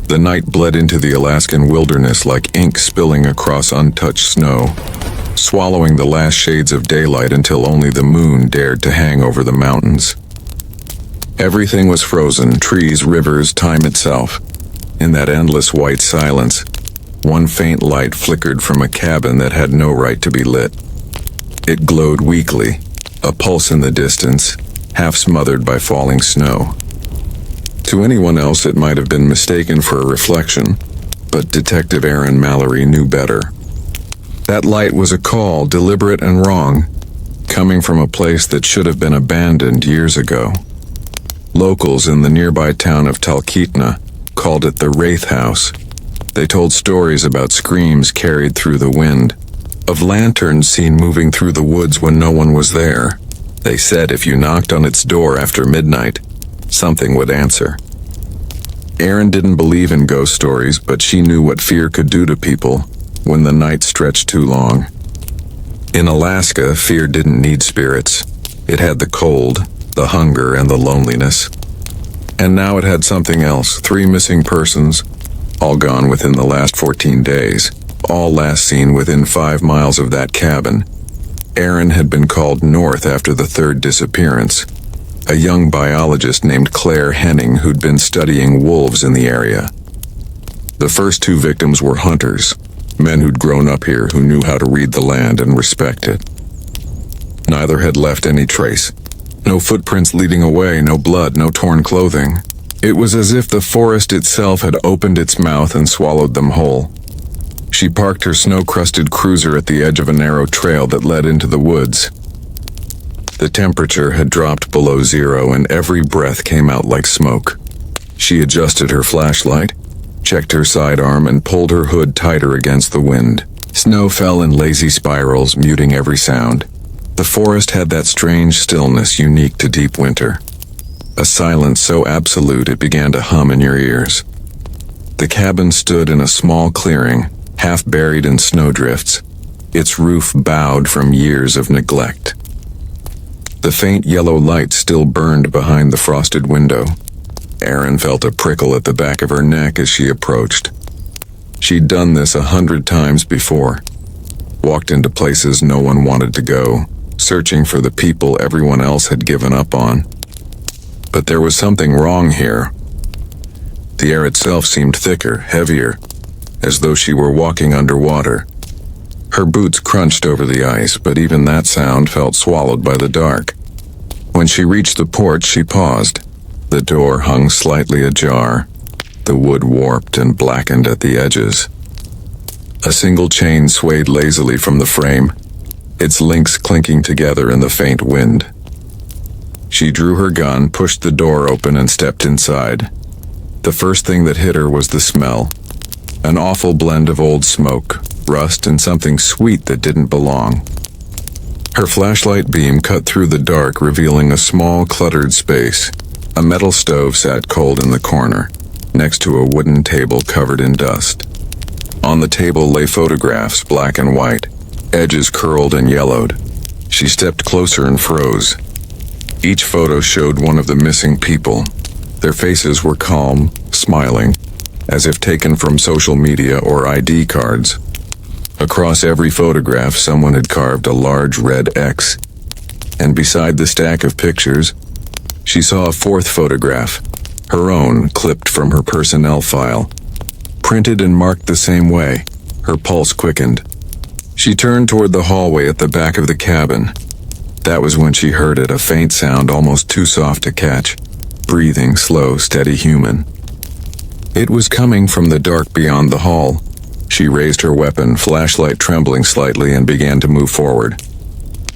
The night bled into the Alaskan wilderness like ink spilling across untouched snow, swallowing the last shades of daylight until only the moon dared to hang over the mountains. Everything was frozen, trees, rivers, time itself. In that endless white silence, one faint light flickered from a cabin that had no right to be lit. It glowed weakly, a pulse in the distance, half smothered by falling snow. To anyone else it might have been mistaken for a reflection, but Detective Aaron Mallory knew better. That light was a call, deliberate and wrong, coming from a place that should have been abandoned years ago. Locals in the nearby town of Talkeetna called it the Wraith House. They told stories about screams carried through the wind, of lanterns seen moving through the woods when no one was there. They said if you knocked on its door after midnight, something would answer. Erin didn't believe in ghost stories, but she knew what fear could do to people when the night stretched too long. In Alaska, fear didn't need spirits. It had the cold, the hunger, and the loneliness. And now it had something else. 3 missing persons, all gone within the last 14 days, all last seen within 5 miles of that cabin. Erin had been called north after the 3rd disappearance. A young biologist named Claire Henning who'd been studying wolves in the area. The first 2 victims were hunters, men who'd grown up here who knew how to read the land and respect it. Neither had left any trace. No footprints leading away, no blood, no torn clothing. It was as if the forest itself had opened its mouth and swallowed them whole. She parked her snow-crusted cruiser at the edge of a narrow trail that led into the woods. The temperature had dropped below 0 and every breath came out like smoke. She adjusted her flashlight, checked her sidearm, and pulled her hood tighter against the wind. Snow fell in lazy spirals, muting every sound. The forest had that strange stillness unique to deep winter. A silence so absolute it began to hum in your ears. The cabin stood in a small clearing, half buried in snowdrifts, its roof bowed from years of neglect. The faint yellow light still burned behind the frosted window. Erin felt a prickle at the back of her neck as she approached. She'd done this 100 times before. Walked into places no one wanted to go, searching for the people everyone else had given up on. But there was something wrong here. The air itself seemed thicker, heavier, as though she were walking underwater. Her boots crunched over the ice, but even that sound felt swallowed by the dark. When she reached the porch, she paused. The door hung slightly ajar, the wood warped and blackened at the edges. A single chain swayed lazily from the frame, its links clinking together in the faint wind. She drew her gun, pushed the door open, and stepped inside. The first thing that hit her was the smell. An awful blend of old smoke, rust, and something sweet that didn't belong. Her flashlight beam cut through the dark, revealing a small, cluttered space. A metal stove sat cold in the corner, next to a wooden table covered in dust. On the table lay photographs, black and white, edges curled and yellowed. She stepped closer and froze. Each photo showed one of the missing people. Their faces were calm, smiling, as if taken from social media or ID cards. Across every photograph, someone had carved a large red X. And beside the stack of pictures, she saw a 4th photograph, her own, clipped from her personnel file. Printed and marked the same way. Her pulse quickened. She turned toward the hallway at the back of the cabin. That was when she heard it, a faint sound almost too soft to catch. Breathing, slow, steady, human. It was coming from the dark beyond the hall. She raised her weapon, flashlight trembling slightly, and began to move forward.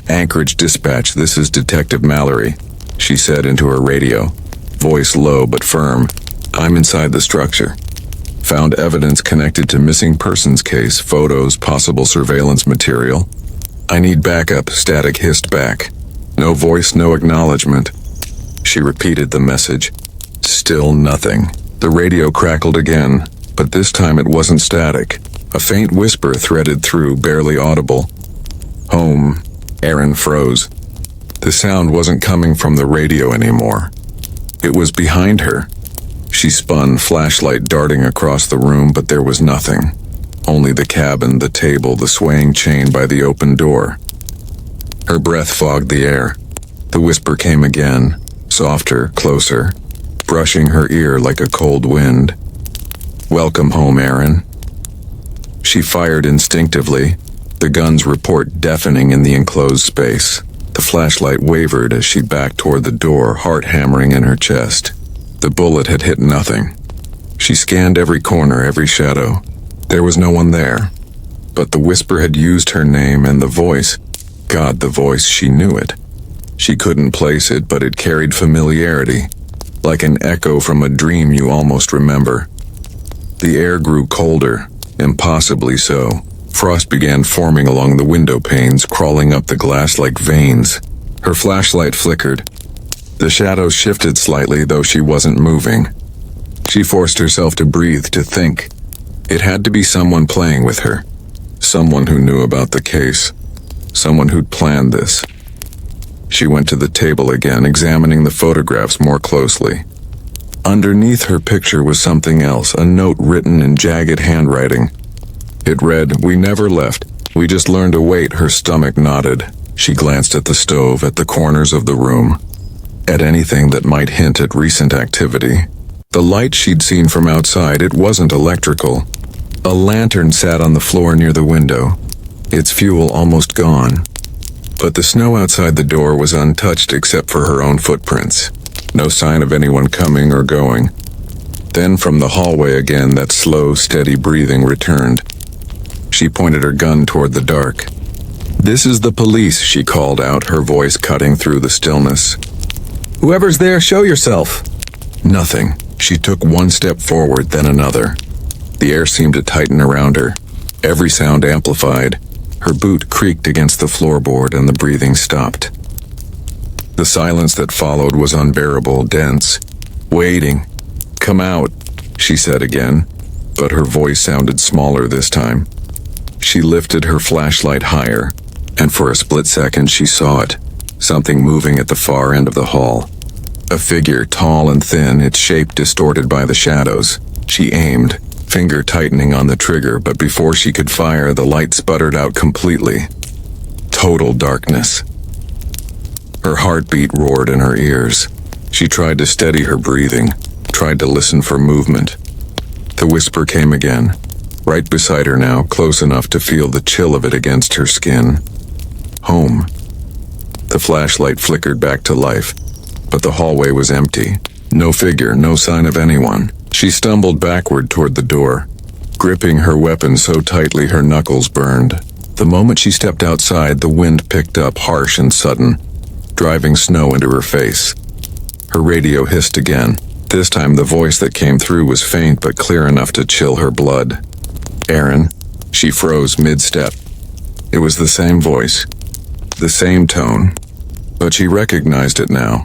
"Anchorage Dispatch, this is Detective Mallory," she said into her radio, voice low but firm. "I'm inside the structure. Found evidence connected to missing persons case, photos, possible surveillance material. I need backup," static hissed back. No voice, no acknowledgement. She repeated the message. Still nothing. The radio crackled again, but this time it wasn't static. A faint whisper threaded through, barely audible. "Home." Erin froze. The sound wasn't coming from the radio anymore. It was behind her. She spun, flashlight darting across the room, but there was nothing. Only the cabin, the table, the swaying chain by the open door. Her breath fogged the air. The whisper came again, softer, closer, brushing her ear like a cold wind. "Welcome home, Aaron." She fired instinctively, the gun's report deafening in the enclosed space. The flashlight wavered as she backed toward the door, heart hammering in her chest. The bullet had hit nothing. She scanned every corner, every shadow. There was no one there. But the whisper had used her name, and the voice, God, the voice, she knew it. She couldn't place it, but it carried familiarity, like an echo from a dream you almost remember. The air grew colder, impossibly so. Frost began forming along the window panes, crawling up the glass like veins. Her flashlight flickered. The shadows shifted slightly, though she wasn't moving. She forced herself to breathe, to think. It had to be someone playing with her. Someone who knew about the case. Someone who'd planned this. She went to the table again, examining the photographs more closely. Underneath her picture was something else, a note written in jagged handwriting. It read, "We never left. We just learned to wait." Her stomach knotted. She glanced at the stove, at the corners of the room, at anything that might hint at recent activity. The light she'd seen from outside, it wasn't electrical. A lantern sat on the floor near the window, its fuel almost gone. But the snow outside the door was untouched except for her own footprints. No sign of anyone coming or going. Then from the hallway again, that slow, steady breathing returned. She pointed her gun toward the dark. "This is the police," she called out, her voice cutting through the stillness. "Whoever's there, show yourself." Nothing. She took one step forward, then another. The air seemed to tighten around her, every sound amplified. Her boot creaked against the floorboard and the breathing stopped. The silence that followed was unbearable, dense. "Waiting. Come out," she said again, but her voice sounded smaller this time. She lifted her flashlight higher, and for a split second she saw it, something moving at the far end of the hall. A figure, tall and thin, its shape distorted by the shadows. She aimed, finger tightening on the trigger, but before she could fire, the light sputtered out completely. Total darkness. Her heartbeat roared in her ears. She tried to steady her breathing, tried to listen for movement. The whisper came again, right beside her now, close enough to feel the chill of it against her skin. "Home." The flashlight flickered back to life, but the hallway was empty. No figure, no sign of anyone. She stumbled backward toward the door, gripping her weapon so tightly her knuckles burned. The moment she stepped outside, the wind picked up, harsh and sudden, driving snow into her face. Her radio hissed again. This time the voice that came through was faint but clear enough to chill her blood. "Aaron." She froze mid-step. It was the same voice, the same tone, but she recognized it now.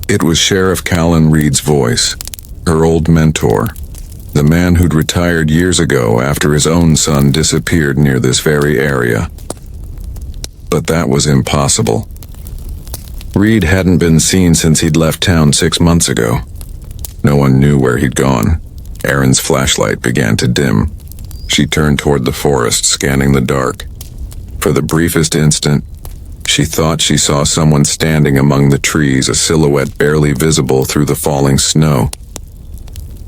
It was Sheriff Callan Reed's voice, her old mentor, the man who'd retired years ago after his own son disappeared near this very area. But that was impossible. Reed hadn't been seen since he'd left town 6 months ago. No one knew where he'd gone. Aaron's flashlight began to dim. She turned toward the forest, scanning the dark. For the briefest instant, she thought she saw someone standing among the trees, a silhouette barely visible through the falling snow.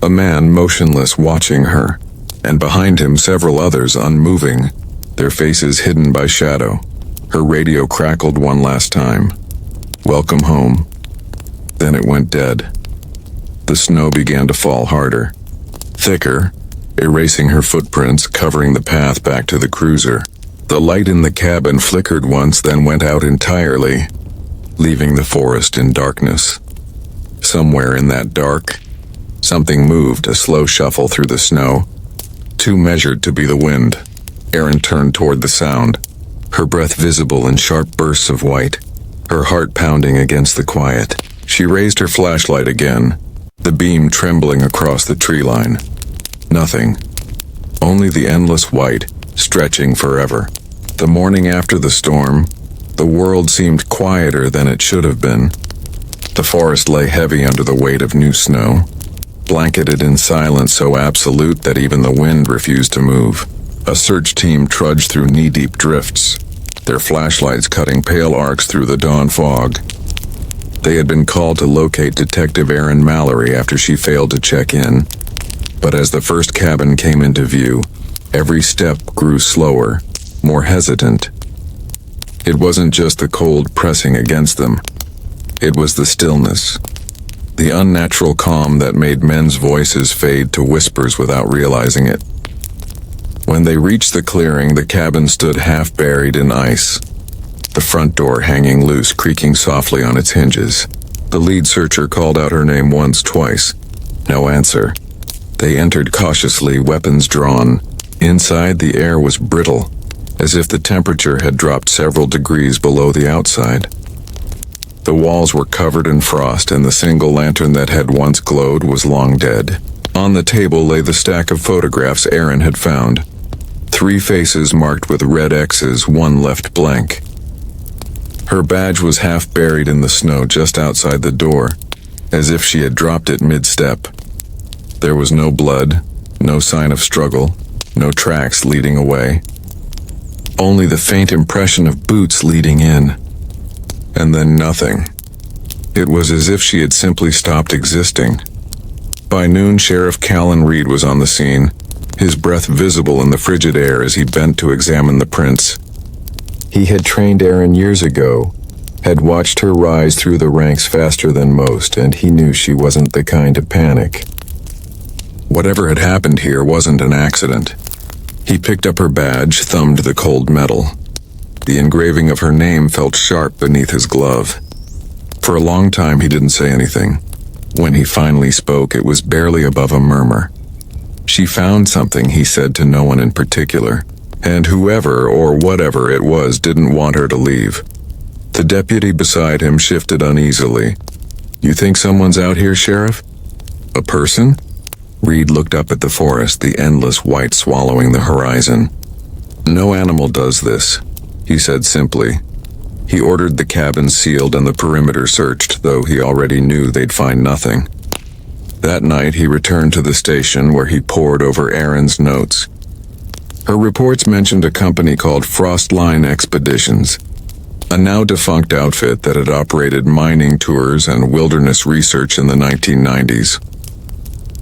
A man motionless watching her, and behind him several others unmoving, their faces hidden by shadow. Her radio crackled one last time. "Welcome home." Then it went dead. The snow began to fall harder, thicker, erasing her footprints, covering the path back to the cruiser. The light in the cabin flickered once, then went out entirely, leaving the forest in darkness. Somewhere in that dark, something moved, a slow shuffle through the snow, too measured to be the wind. Aaron turned toward the sound, her breath visible in sharp bursts of white, her heart pounding against the quiet. She raised her flashlight again, the beam trembling across the tree line. Nothing. Only the endless white, stretching forever. The morning after the storm, the world seemed quieter than it should have been. The forest lay heavy under the weight of new snow. blanketed in silence so absolute that even the wind refused to move. A search team trudged through knee-deep drifts, their flashlights cutting pale arcs through the dawn fog. They had been called to locate Detective Erin Mallory after she failed to check in. But as the first cabin came into view, every step grew slower, more hesitant. It wasn't just the cold pressing against them. It was the stillness, the unnatural calm that made men's voices fade to whispers without realizing it. When they reached the clearing, the cabin stood half buried in ice, the front door hanging loose, creaking softly on its hinges. The lead searcher called out her name once, twice. No answer. They entered cautiously, weapons drawn. Inside, the air was brittle, as if the temperature had dropped several degrees below the outside. The walls were covered in frost, and the single lantern that had once glowed was long dead. On the table lay the stack of photographs Erin had found. 3 faces marked with red X's, one left blank. Her badge was half buried in the snow just outside the door, as if she had dropped it mid-step. There was no blood, no sign of struggle, no tracks leading away. Only the faint impression of boots leading in. And then nothing. It was as if she had simply stopped existing. By noon, Sheriff Callan Reed was on the scene, his breath visible in the frigid air as he bent to examine the prints. He had trained Erin years ago, had watched her rise through the ranks faster than most, and he knew she wasn't the kind to panic. Whatever had happened here wasn't an accident. He picked up her badge, thumbed the cold metal. The engraving of her name felt sharp beneath his glove. For a long time he didn't say anything. When he finally spoke, it was barely above a murmur. She found something, he said to no one in particular, and whoever or whatever it was didn't want her to leave. The deputy beside him shifted uneasily. "You think someone's out here, Sheriff? A person?" Reed looked up at the forest, the endless white swallowing the horizon. "No animal does this," he said simply. He ordered the cabin sealed and the perimeter searched, though he already knew they'd find nothing. That night he returned to the station where he pored over Erin's notes. Her reports mentioned a company called Frostline Expeditions, a now-defunct outfit that had operated mining tours and wilderness research in the 1990s.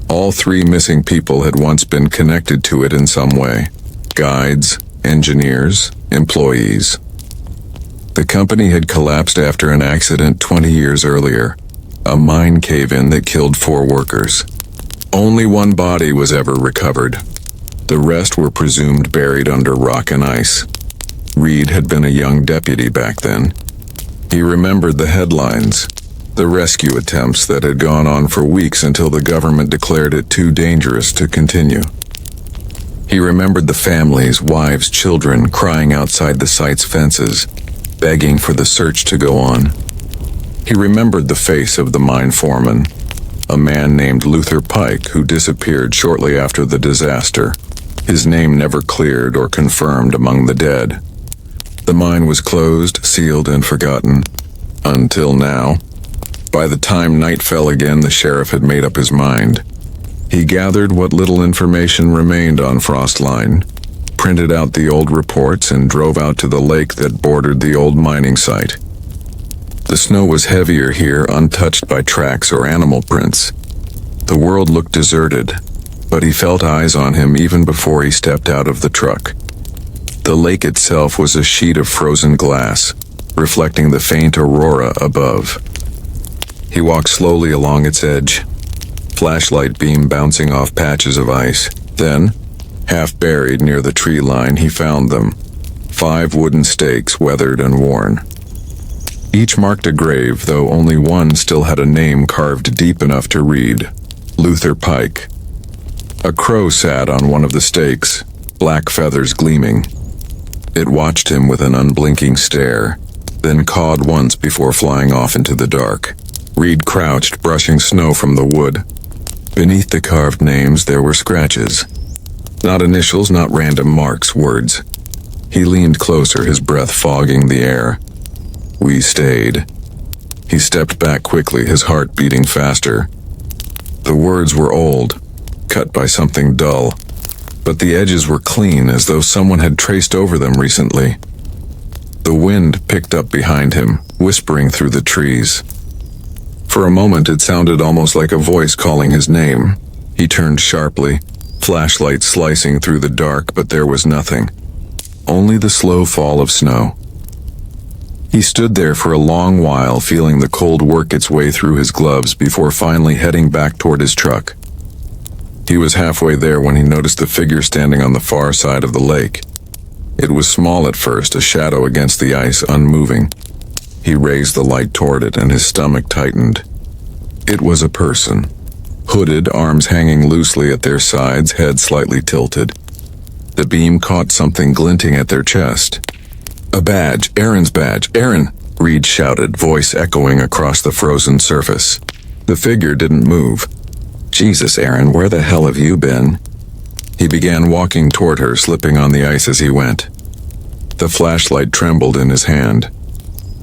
All 3 missing people had once been connected to it in some way: guides, engineers, employees. The company had collapsed after an accident 20 years earlier, a mine cave-in that killed 4 workers. Only one body was ever recovered. The rest were presumed buried under rock and ice. Reed had been a young deputy back then. He remembered the headlines, the rescue attempts that had gone on for weeks until the government declared it too dangerous to continue. He remembered the families, wives, children crying outside the site's fences, begging for the search to go on. He remembered the face of the mine foreman, a man named Luther Pike who disappeared shortly after the disaster, his name never cleared or confirmed among the dead. The mine was closed, sealed, and forgotten. Until now. By the time night fell again, the sheriff had made up his mind. He gathered what little information remained on Frostline, printed out the old reports, and drove out to the lake that bordered the old mining site. The snow was heavier here, untouched by tracks or animal prints. The world looked deserted, but he felt eyes on him even before he stepped out of the truck. The lake itself was a sheet of frozen glass, reflecting the faint aurora above. He walked slowly along its edge, flashlight beam bouncing off patches of ice. Then, half buried near the tree line, he found them. 5 wooden stakes, weathered and worn. Each marked a grave, though only one still had a name carved deep enough to read: Luther Pike. A crow sat on one of the stakes, black feathers gleaming. It watched him with an unblinking stare, then cawed once before flying off into the dark. Reed crouched, brushing snow from the wood. Beneath the carved names there were scratches. Not initials, not random marks, words. He leaned closer, his breath fogging the air. "We stayed." He stepped back quickly, his heart beating faster. The words were old, cut by something dull, but the edges were clean as though someone had traced over them recently. The wind picked up behind him, whispering through the trees. For a moment it sounded almost like a voice calling his name. He turned sharply, flashlight slicing through the dark, but there was nothing. Only the slow fall of snow. He stood there for a long while, feeling the cold work its way through his gloves before finally heading back toward his truck. He was halfway there when he noticed the figure standing on the far side of the lake. It was small at first, a shadow against the ice, unmoving. He raised the light toward it and his stomach tightened. It was a person. Hooded, arms hanging loosely at their sides, head slightly tilted. The beam caught something glinting at their chest. "A badge, Aaron's badge, Aaron!" Reed shouted, voice echoing across the frozen surface. The figure didn't move. "Jesus, Aaron, where the hell have you been?" He began walking toward her, slipping on the ice as he went. The flashlight trembled in his hand.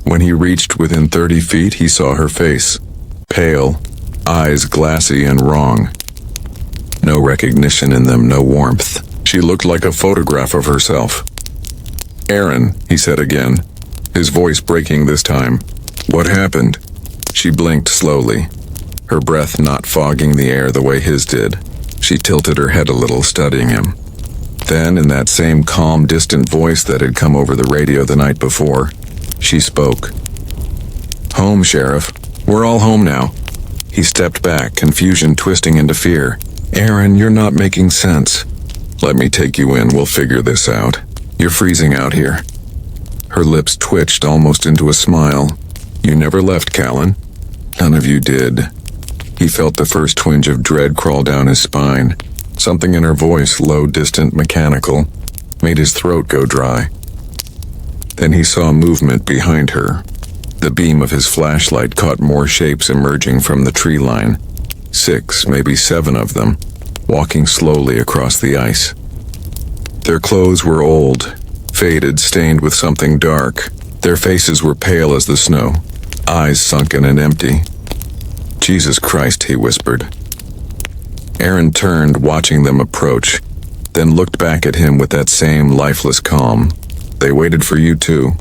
When he reached within 30 feet, he saw her face. Pale, eyes glassy and wrong. No recognition in them, no warmth. She looked like a photograph of herself. "Aaron," he said again, his voice breaking this time. "What happened?" She blinked slowly, her breath not fogging the air the way his did. She tilted her head a little, studying him. Then, in that same calm, distant voice that had come over the radio the night before, she spoke. "Home, Sheriff. We're all home now." He stepped back, confusion twisting into fear. "Aaron, you're not making sense." "Let me take you in, we'll figure this out. You're freezing out here." Her lips twitched almost into a smile. "You never left, Callan." "None of you did." He felt the first twinge of dread crawl down his spine. Something in her voice, low, distant, mechanical, made his throat go dry. Then he saw movement behind her. The beam of his flashlight caught more shapes emerging from the tree line. 6, maybe 7 of them, walking slowly across the ice. Their clothes were old, faded, stained with something dark. Their faces were pale as the snow, eyes sunken and empty. "Jesus Christ," he whispered. Aaron turned, watching them approach, then looked back at him with that same lifeless calm. "They waited for you too."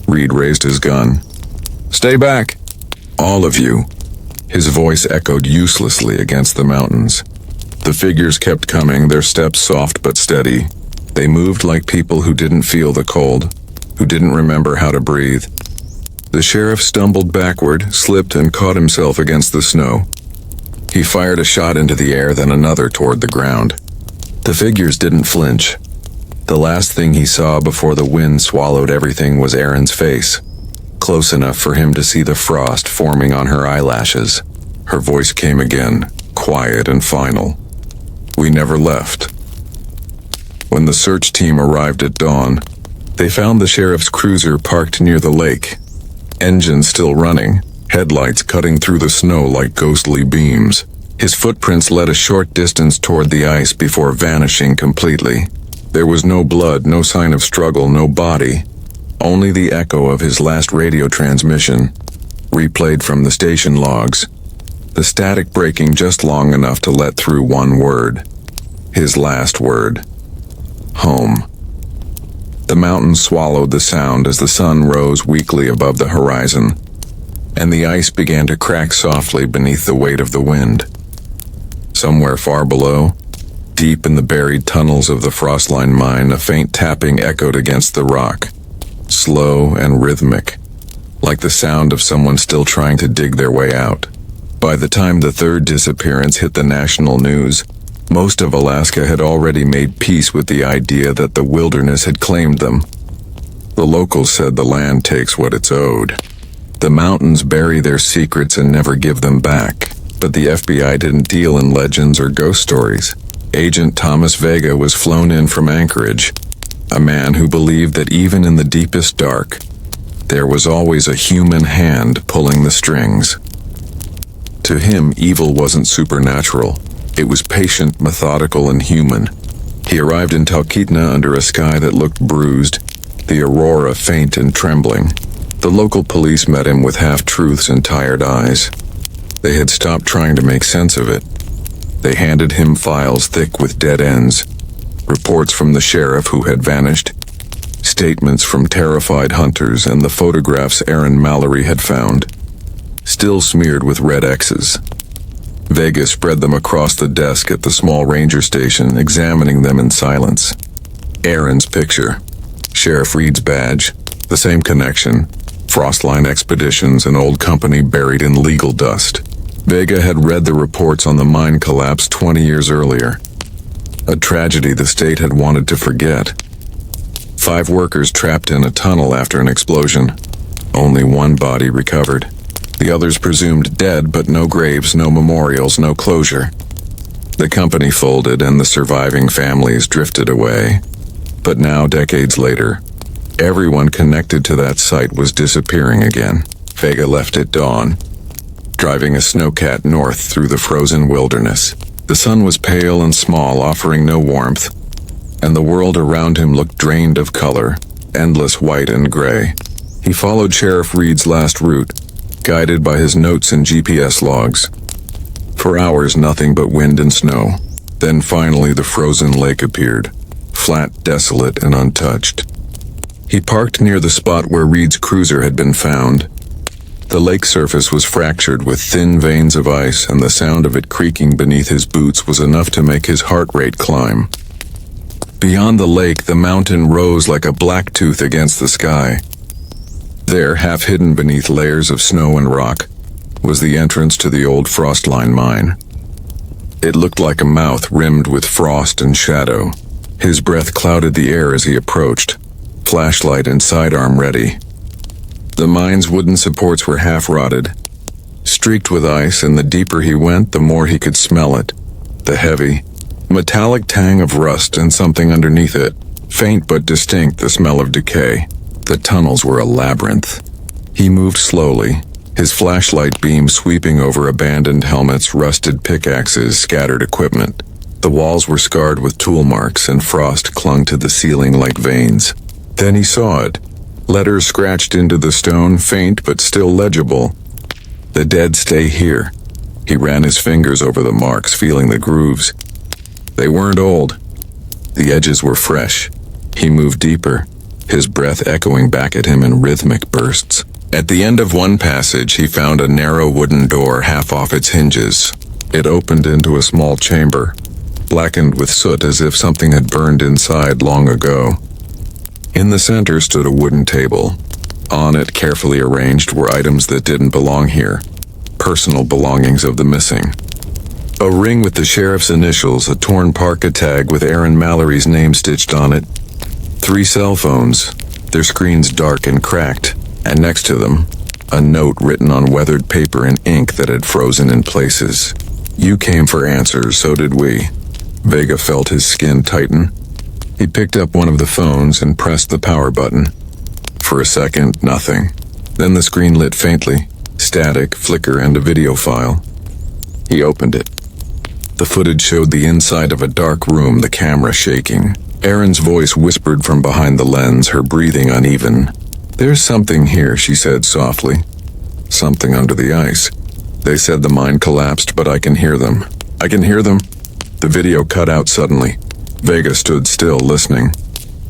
Reed raised his gun. "Stay back! All of you!" His voice echoed uselessly against the mountains. The figures kept coming, their steps soft but steady. They moved like people who didn't feel the cold, who didn't remember how to breathe. The sheriff stumbled backward, slipped, and caught himself against the snow. He fired a shot into the air, then another toward the ground. The figures didn't flinch. The last thing he saw before the wind swallowed everything was Aaron's face, close enough for him to see the frost forming on her eyelashes. Her voice came again, quiet and final. "We never left." When the search team arrived at dawn, they found the sheriff's cruiser parked near the lake, engine still running, headlights cutting through the snow like ghostly beams. His footprints led a short distance toward the ice before vanishing completely. There was no blood, no sign of struggle, no body, only the echo of his last radio transmission, replayed from the station logs, the static breaking just long enough to let through one word. His last word. Home. The mountains swallowed the sound as the sun rose weakly above the horizon, and the ice began to crack softly beneath the weight of the wind. Somewhere far below, deep in the buried tunnels of the Frostline mine, a faint tapping echoed against the rock, slow and rhythmic, like the sound of someone still trying to dig their way out. By the time the third disappearance hit the national news, most of Alaska had already made peace with the idea that the wilderness had claimed them. The locals said the land takes what it's owed. The mountains bury their secrets and never give them back. But the FBI didn't deal in legends or ghost stories. Agent Thomas Vega was flown in from Anchorage, a man who believed that even in the deepest dark, there was always a human hand pulling the strings. To him, evil wasn't supernatural. It was patient, methodical, and human. He arrived in Talkeetna under a sky that looked bruised, the aurora faint and trembling. The local police met him with half-truths and tired eyes. They had stopped trying to make sense of it. They handed him files thick with dead ends, reports from the sheriff who had vanished, statements from terrified hunters, and the photographs Aaron Mallory had found, still smeared with red X's. Vega spread them across the desk at the small ranger station, examining them in silence. Aaron's picture, Sheriff Reed's badge, the same connection, Frostline Expeditions, an old company buried in legal dust. Vega had read the reports on the mine collapse 20 years earlier, a tragedy the state had wanted to forget. 5 workers trapped in a tunnel after an explosion. Only 1 body recovered. The others presumed dead, but no graves, no memorials, no closure. The company folded and the surviving families drifted away. But now, decades later, everyone connected to that site was disappearing again. Vega left at dawn, driving a snowcat north through the frozen wilderness. The sun was pale and small, offering no warmth, and the world around him looked drained of color, endless white and gray. He followed Sheriff Reed's last route, guided by his notes and GPS logs. For hours, nothing but wind and snow. Then finally the frozen lake appeared, flat, desolate, and untouched. He parked near the spot where Reed's cruiser had been found. The lake surface was fractured with thin veins of ice, and the sound of it creaking beneath his boots was enough to make his heart rate climb. Beyond the lake, the mountain rose like a black tooth against the sky. There, half hidden beneath layers of snow and rock, was the entrance to the old Frostline mine. It looked like a mouth rimmed with frost and shadow. His breath clouded the air as he approached, flashlight and sidearm ready. The mine's wooden supports were half-rotted, streaked with ice, and the deeper he went, the more he could smell it. The heavy, metallic tang of rust and something underneath it, faint but distinct, the smell of decay. The tunnels were a labyrinth. He moved slowly, his flashlight beam sweeping over abandoned helmets, rusted pickaxes, scattered equipment. The walls were scarred with tool marks, and frost clung to the ceiling like veins. Then he saw it. Letters scratched into the stone, faint but still legible. The dead stay here. He ran his fingers over the marks, feeling the grooves. They weren't old. The edges were fresh. He moved deeper, his breath echoing back at him in rhythmic bursts. At the end of one passage, he found a narrow wooden door half off its hinges. It opened into a small chamber, blackened with soot as if something had burned inside long ago. In the center stood a wooden table. On it, carefully arranged, were items that didn't belong here, personal belongings of the missing. A ring with the sheriff's initials, a torn parka tag with Aaron Mallory's name stitched on it, 3 cell phones, their screens dark and cracked, and next to them, a note written on weathered paper in ink that had frozen in places. "You came for answers, so did we." Vega felt his skin tighten. He picked up one of the phones and pressed the power button. For a second, nothing. Then the screen lit faintly, static, flicker, and a video file. He opened it. The footage showed the inside of a dark room, the camera shaking. Erin's voice whispered from behind the lens, her breathing uneven. "There's something here," she said softly. "Something under the ice. They said the mine collapsed, but I can hear them. I can hear them." The video cut out suddenly. Vega stood still, listening.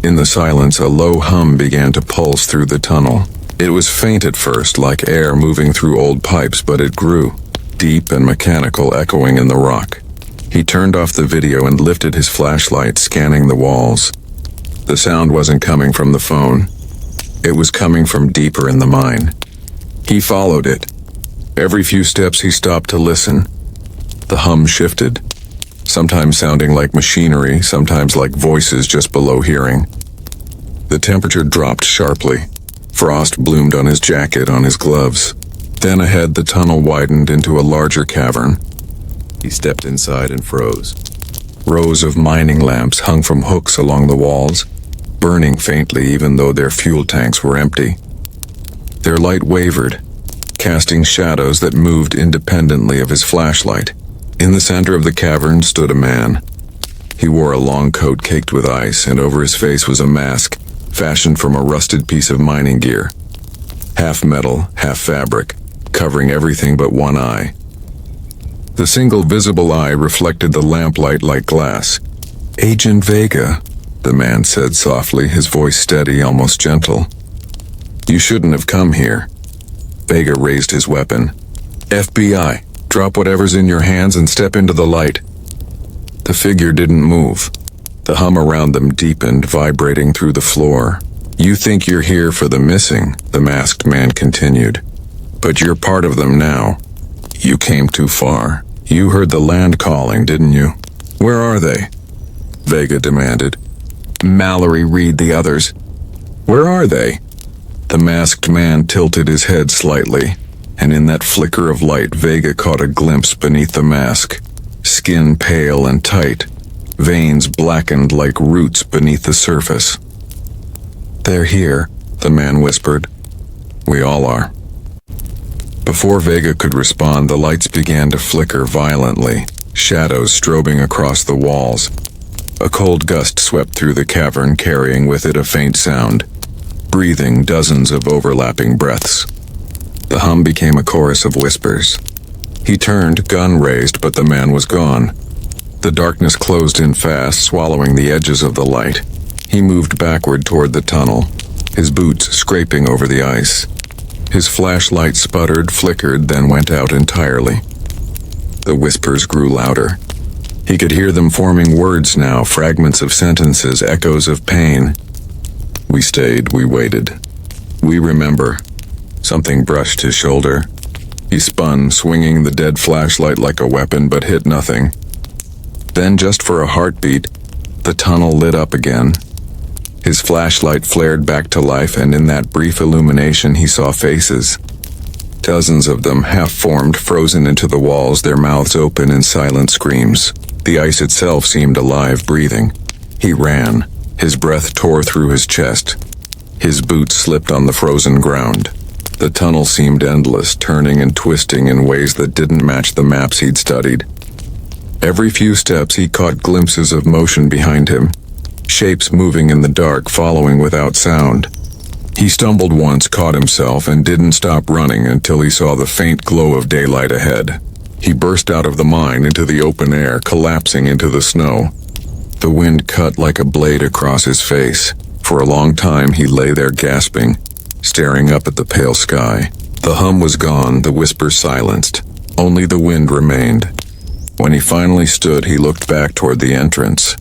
In the silence, a low hum began to pulse through the tunnel. It was faint at first, like air moving through old pipes, but it grew, deep and mechanical, echoing in the rock. He turned off the video and lifted his flashlight, scanning the walls. The sound wasn't coming from the phone. It was coming from deeper in the mine. He followed it. Every few steps he stopped to listen. The hum shifted, sometimes sounding like machinery, sometimes like voices just below hearing. The temperature dropped sharply. Frost bloomed on his jacket, on his gloves. Then ahead, the tunnel widened into a larger cavern. He stepped inside and froze. Rows of mining lamps hung from hooks along the walls, burning faintly even though their fuel tanks were empty. Their light wavered, casting shadows that moved independently of his flashlight. In the center of the cavern stood a man. He wore a long coat caked with ice, and over his face was a mask, fashioned from a rusted piece of mining gear. Half metal, half fabric, covering everything but one eye. The single visible eye reflected the lamplight like glass. "Agent Vega," the man said softly, his voice steady, almost gentle. "You shouldn't have come here." Vega raised his weapon. "FBI, drop whatever's in your hands and step into the light." The figure didn't move. The hum around them deepened, vibrating through the floor. "You think you're here for the missing," the masked man continued. "But you're part of them now. You came too far. You heard the land calling, didn't you? Where are they?" Vega demanded. "Mallory, Reed, the others. Where are they?" The masked man tilted his head slightly, and in that flicker of light Vega caught a glimpse beneath the mask. Skin pale and tight, veins blackened like roots beneath the surface. "They're here," the man whispered. "We all are." Before Vega could respond, the lights began to flicker violently, shadows strobing across the walls. A cold gust swept through the cavern, carrying with it a faint sound, breathing dozens of overlapping breaths. The hum became a chorus of whispers. He turned, gun raised, but the man was gone. The darkness closed in fast, swallowing the edges of the light. He moved backward toward the tunnel, his boots scraping over the ice. His flashlight sputtered, flickered, then went out entirely. The whispers grew louder. He could hear them forming words now, fragments of sentences, echoes of pain. "We stayed, we waited. We remember." Something brushed his shoulder. He spun, swinging the dead flashlight like a weapon, but hit nothing. Then, just for a heartbeat, the tunnel lit up again. His flashlight flared back to life, and in that brief illumination he saw faces. Dozens of them, half-formed, frozen into the walls, their mouths open in silent screams. The ice itself seemed alive, breathing. He ran. His breath tore through his chest. His boots slipped on the frozen ground. The tunnel seemed endless, turning and twisting in ways that didn't match the maps he'd studied. Every few steps he caught glimpses of motion behind him, shapes moving in the dark, following without sound. He stumbled once, caught himself, and didn't stop running until he saw the faint glow of daylight ahead. He burst out of the mine into the open air, collapsing into the snow. The wind cut like a blade across his face. For a long time he lay there gasping, staring up at the pale sky. The hum was gone, the whisper silenced. Only the wind remained. When he finally stood, he looked back toward the entrance.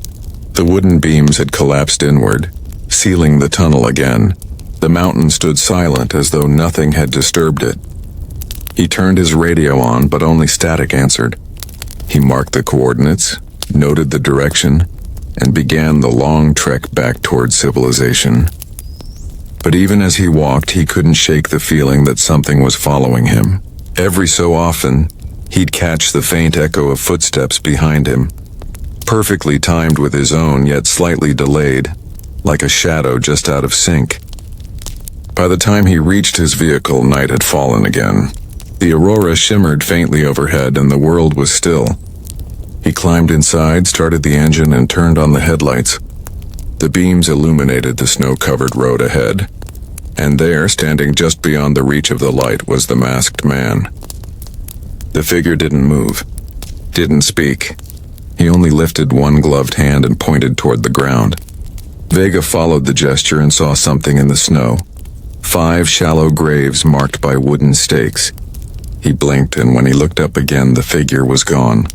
The wooden beams had collapsed inward, sealing the tunnel again. The mountain stood silent, as though nothing had disturbed it. He turned his radio on, but only static answered. He marked the coordinates, noted the direction, and began the long trek back toward civilization. But even as he walked, he couldn't shake the feeling that something was following him. Every so often, he'd catch the faint echo of footsteps behind him, perfectly timed with his own, yet slightly delayed, like a shadow just out of sync. By the time he reached his vehicle, night had fallen again. The aurora shimmered faintly overhead, and the world was still. He climbed inside, started the engine, and turned on the headlights. The beams illuminated the snow-covered road ahead, and there, standing just beyond the reach of the light, was the masked man. The figure didn't move, didn't speak. He only lifted one gloved hand and pointed toward the ground. Vega followed the gesture and saw something in the snow. 5 shallow graves marked by wooden stakes. He blinked, and when he looked up again, the figure was gone.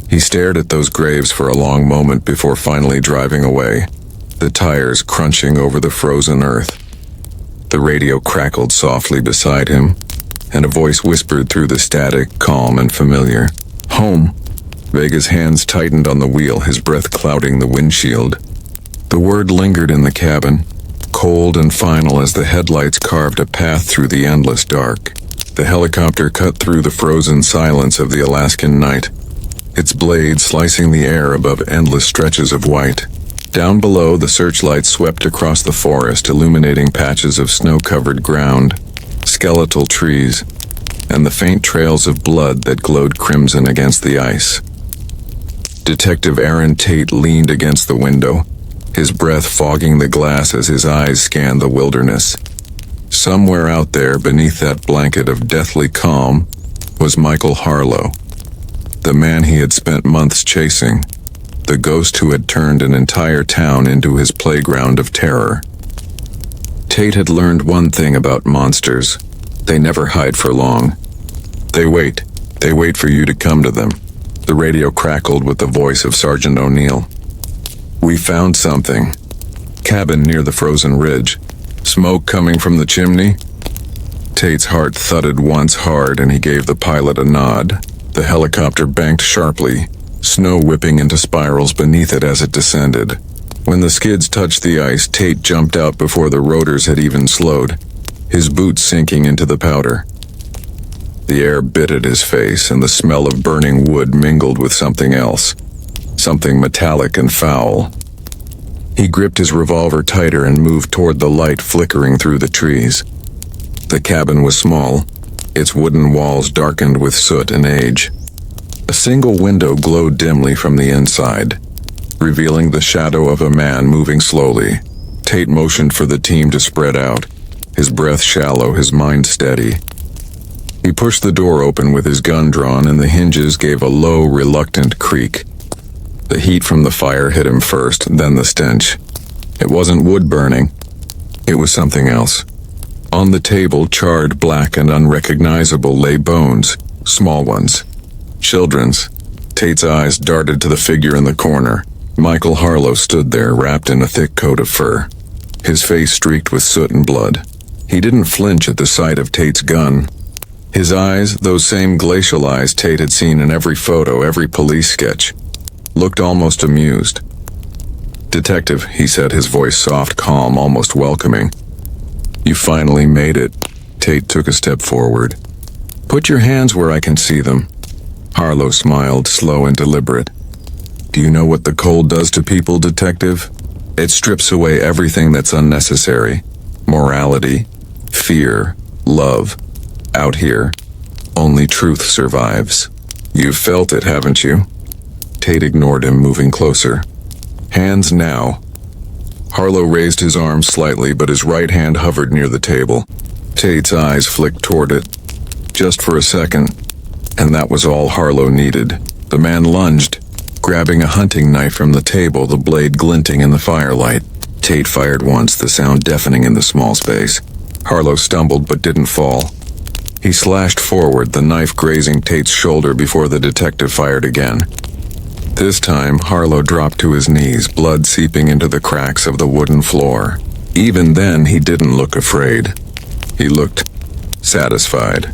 He stared at those graves for a long moment before finally driving away, the tires crunching over the frozen earth. The radio crackled softly beside him, and a voice whispered through the static, calm and familiar. "Home." Vega's hands tightened on the wheel, his breath clouding the windshield. The word lingered in the cabin, cold and final as the headlights carved a path through the endless dark. The helicopter cut through the frozen silence of the Alaskan night, its blade slicing the air above endless stretches of white. Down below, the searchlight swept across the forest, illuminating patches of snow-covered ground, skeletal trees, and the faint trails of blood that glowed crimson against the ice. Detective Aaron Tate leaned against the window, his breath fogging the glass as his eyes scanned the wilderness. Somewhere out there, beneath that blanket of deathly calm, was Michael Harlow, The man he had spent months chasing. The ghost who had turned an entire town into his playground of terror. Tate had learned one thing about monsters. They never hide for long. They wait. They wait for you to come to them. The radio crackled with the voice of Sergeant O'Neill. We found something. Cabin near the frozen ridge. Smoke coming from the chimney? Tate's heart thudded once hard and he gave the pilot a nod. The helicopter banked sharply, snow whipping into spirals beneath it as it descended. When the skids touched the ice, Tate jumped out before the rotors had even slowed, his boots sinking into the powder. The air bit at his face and the smell of burning wood mingled with something else, something metallic and foul. He gripped his revolver tighter and moved toward the light flickering through the trees. The cabin was small, its wooden walls darkened with soot and age. A single window glowed dimly from the inside, revealing the shadow of a man moving slowly. Tate motioned for the team to spread out, his breath shallow, his mind steady. He pushed the door open with his gun drawn and the hinges gave a low, reluctant creak. The heat from the fire hit him first, then the stench. It wasn't wood burning. It was something else. On the table, charred, black, and unrecognizable, lay bones, small ones. Children's. Tate's eyes darted to the figure in the corner. Michael Harlow stood there, wrapped in a thick coat of fur, his face streaked with soot and blood. He didn't flinch at the sight of Tate's gun. His eyes, those same glacial eyes Tate had seen in every photo, every police sketch, looked almost amused. "Detective," he said, his voice soft, calm, almost welcoming. "You finally made it." Tate took a step forward. "Put your hands where I can see them." Harlow smiled, slow and deliberate. "Do you know what the cold does to people, Detective? It strips away everything that's unnecessary. Morality, fear, love. Out here, only truth survives. You've felt it, haven't you?" Tate ignored him, moving closer. "Hands now." Harlow raised his arm slightly, but his right hand hovered near the table. Tate's eyes flicked toward it. Just for a second, and that was all Harlow needed. The man lunged, grabbing a hunting knife from the table, the blade glinting in the firelight. Tate fired once, the sound deafening in the small space. Harlow stumbled but didn't fall. He slashed forward, the knife grazing Tate's shoulder before the detective fired again. This time, Harlow dropped to his knees, blood seeping into the cracks of the wooden floor. Even then, he didn't look afraid. He looked satisfied.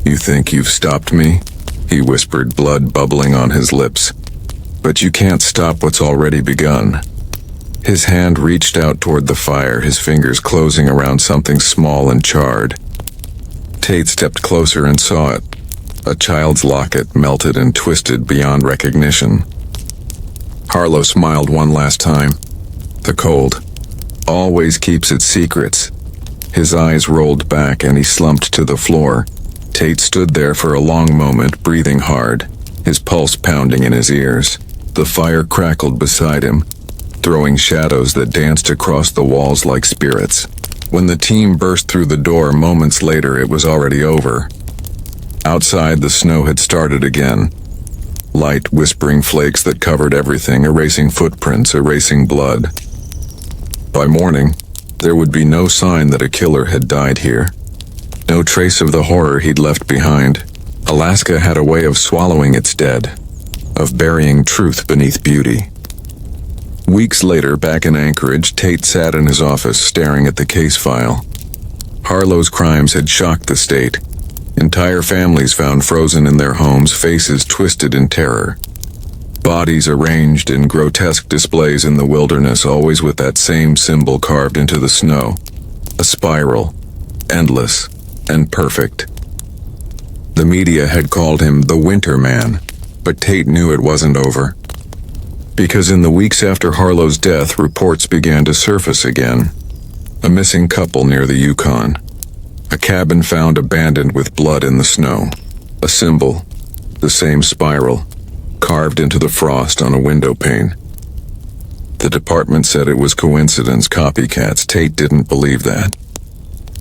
"You think you've stopped me?" he whispered, blood bubbling on his lips. "But you can't stop what's already begun." His hand reached out toward the fire, his fingers closing around something small and charred. Tate stepped closer and saw it. A child's locket, melted and twisted beyond recognition. Harlow smiled one last time. The cold always keeps its secrets. His eyes rolled back and he slumped to the floor. Tate stood there for a long moment, breathing hard, his pulse pounding in his ears. The fire crackled beside him, throwing shadows that danced across the walls like spirits. When the team burst through the door moments later, it was already over. Outside, the snow had started again. Light, whispering flakes that covered everything, erasing footprints, erasing blood. By morning, there would be no sign that a killer had died here. No trace of the horror he'd left behind. Alaska had a way of swallowing its dead, of burying truth beneath beauty. Weeks later, back in Anchorage, Tate sat in his office staring at the case file. Harlow's crimes had shocked the state. Entire families found frozen in their homes, faces twisted in terror. Bodies arranged in grotesque displays in the wilderness, always with that same symbol carved into the snow. A spiral, endless and perfect. The media had called him the Winter Man, but Tate knew it wasn't over. Because in the weeks after Harlow's death, reports began to surface again. A missing couple near the Yukon. A cabin found abandoned with blood in the snow. A symbol, the same spiral, carved into the frost on a window pane. The department said it was coincidence, copycats. Tate didn't believe that.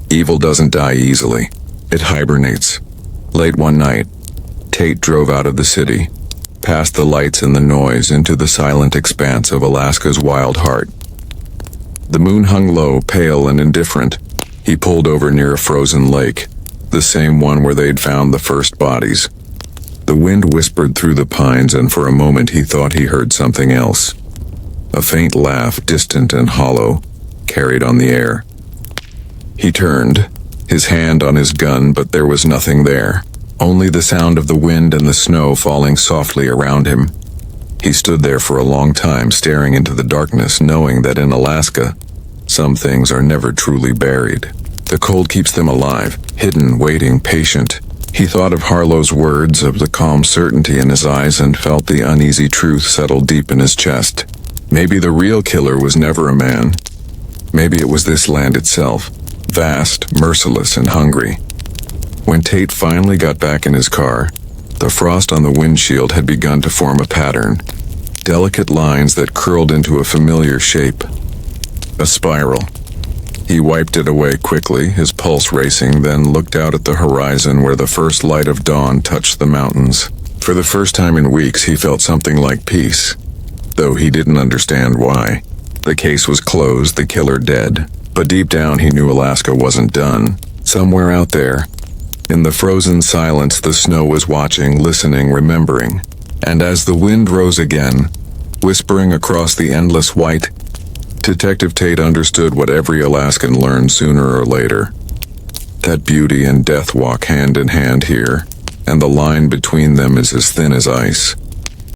Evil doesn't die easily. It hibernates. Late one night, Tate drove out of the city, past the lights and the noise, into the silent expanse of Alaska's wild heart. The moon hung low, pale and indifferent. He pulled over near a frozen lake, the same one where they'd found the first bodies. The wind whispered through the pines, and for a moment he thought he heard something else. A faint laugh, distant and hollow, carried on the air. He turned, his hand on his gun, but there was nothing there. Only the sound of the wind and the snow falling softly around him. He stood there for a long time, staring into the darkness, knowing that in Alaska, some things are never truly buried. The cold keeps them alive, hidden, waiting, patient. He thought of Harlow's words, of the calm certainty in his eyes, and felt the uneasy truth settle deep in his chest. Maybe the real killer was never a man. Maybe it was this land itself, vast, merciless, and hungry. When Tate finally got back in his car, the frost on the windshield had begun to form a pattern, delicate lines that curled into a familiar shape. A spiral. He wiped it away quickly, his pulse racing, then looked out at the horizon where the first light of dawn touched the mountains. For the first time in weeks, he felt something like peace, though he didn't understand why. The case was closed, the killer dead, but deep down he knew Alaska wasn't done. Somewhere out there, in the frozen silence, the snow was watching, listening, remembering. And as the wind rose again, whispering across the endless white, Detective Tate understood what every Alaskan learned sooner or later. That beauty and death walk hand in hand here, and the line between them is as thin as ice.